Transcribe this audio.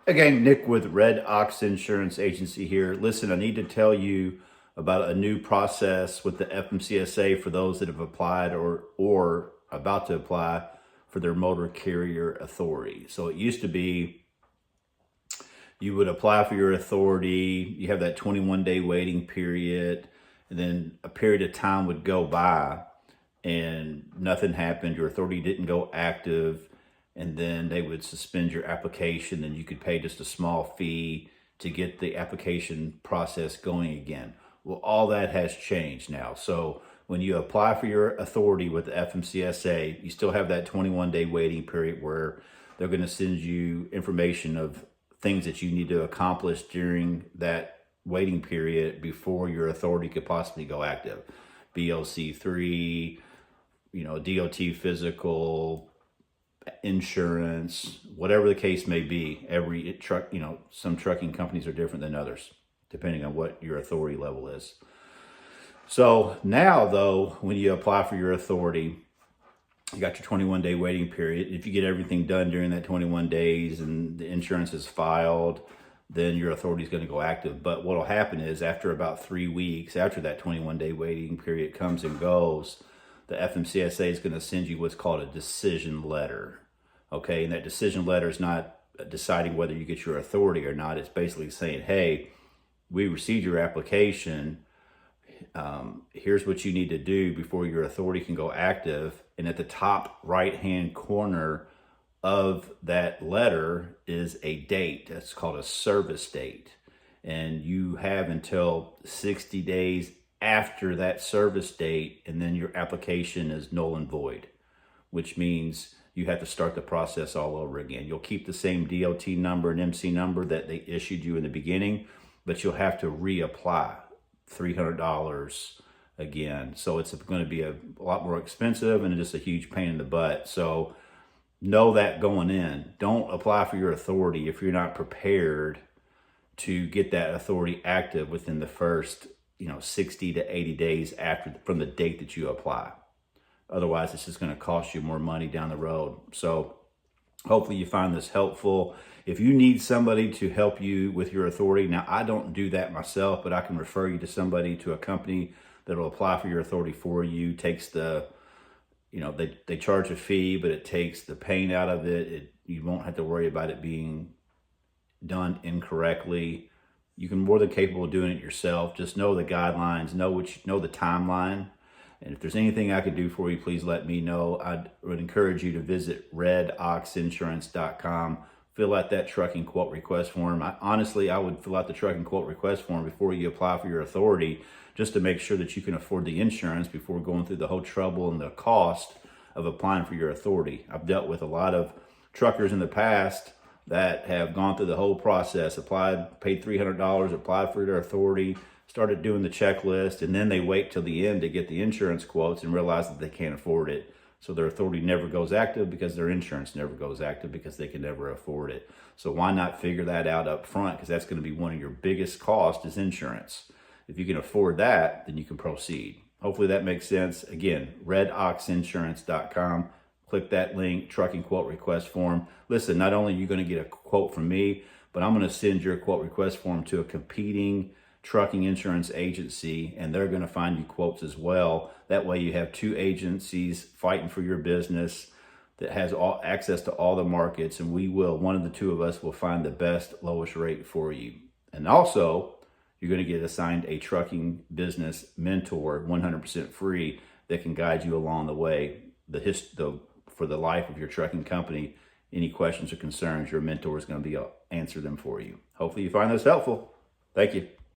Again, Nick with Red Ox Insurance Agency here. Listen, I need to tell you about a new process with the FMCSA for those that have applied or about to apply for their motor carrier authority. So it used to be you would apply for your authority, you have that 21-day waiting period, and then a period of time would go by and nothing happened, your authority didn't go active, and then they would suspend your application and you could pay just a small fee to get the application process going again. Well, all that has changed now. So when you apply for your authority with the FMCSA, you still have that 21-day waiting period where they're going to send you information of things that you need to accomplish during that waiting period before your authority could possibly go active. BLC3, DOT physical, insurance, whatever the case may be. Every truck, some trucking companies are different than others, depending on what your authority level is. So now though, when you apply for your authority, you got your 21-day waiting period. If you get everything done during that 21 days and the insurance is filed, then your authority is going to go active. But what will happen is after about 3 weeks, after that 21-day waiting period comes and goes, the FMCSA is going to send you what's called a decision letter. Okay, and that decision letter is not deciding whether you get your authority or not. It's basically saying, hey, we received your application. Here's what you need to do before your authority can go active. And at the top right-hand corner of that letter is a date. That's called a service date. And you have until 60 days after that service date, and then your application is null and void, which means you have to start the process all over again. You'll keep the same DOT number and MC number that they issued you in the beginning, but you'll have to reapply $300 again. So it's going to be a lot more expensive and just a huge pain in the butt. So know that going in. Don't apply for your authority if you're not prepared to get that authority active within the first 60 to 80 days from the date that you apply. Otherwise, it's just going to cost you more money down the road. So hopefully you find this helpful. If you need somebody to help you with your authority, now I don't do that myself, but I can refer you to somebody, to a company that will apply for your authority for you. Takes the, they charge a fee, but it takes the pain out of it. You won't have to worry about it being done incorrectly. You can more than capable of doing it yourself. Just know the guidelines, know the timeline. And if there's anything I could do for you, please let me know. I would encourage you to visit redoxinsurance.com. Fill out that trucking quote request form. Honestly, I would fill out the trucking quote request form before you apply for your authority, just to make sure that you can afford the insurance before going through the whole trouble and the cost of applying for your authority. I've dealt with a lot of truckers in the past that have gone through the whole process, applied, paid $300, applied for their authority, started doing the checklist, and then they wait till the end to get the insurance quotes and realize that they can't afford it. So their authority never goes active because their insurance never goes active because they can never afford it. So why not figure that out up front? Because that's going to be one of your biggest costs is insurance. If you can afford that, then you can proceed. Hopefully that makes sense. Again, redoxinsurance.com. Click that link, trucking quote request form. Listen, not only are you going to get a quote from me, but I'm going to send your quote request form to a competing trucking insurance agency, and they're going to find you quotes as well. That way you have two agencies fighting for your business that has all access to all the markets, and one of the two of us will find the best, lowest rate for you. And also, you're going to get assigned a trucking business mentor, 100% free, that can guide you along the way, for the life of your trucking company. Any questions or concerns, your mentor is going to answer them for you. Hopefully you find this helpful. Thank you.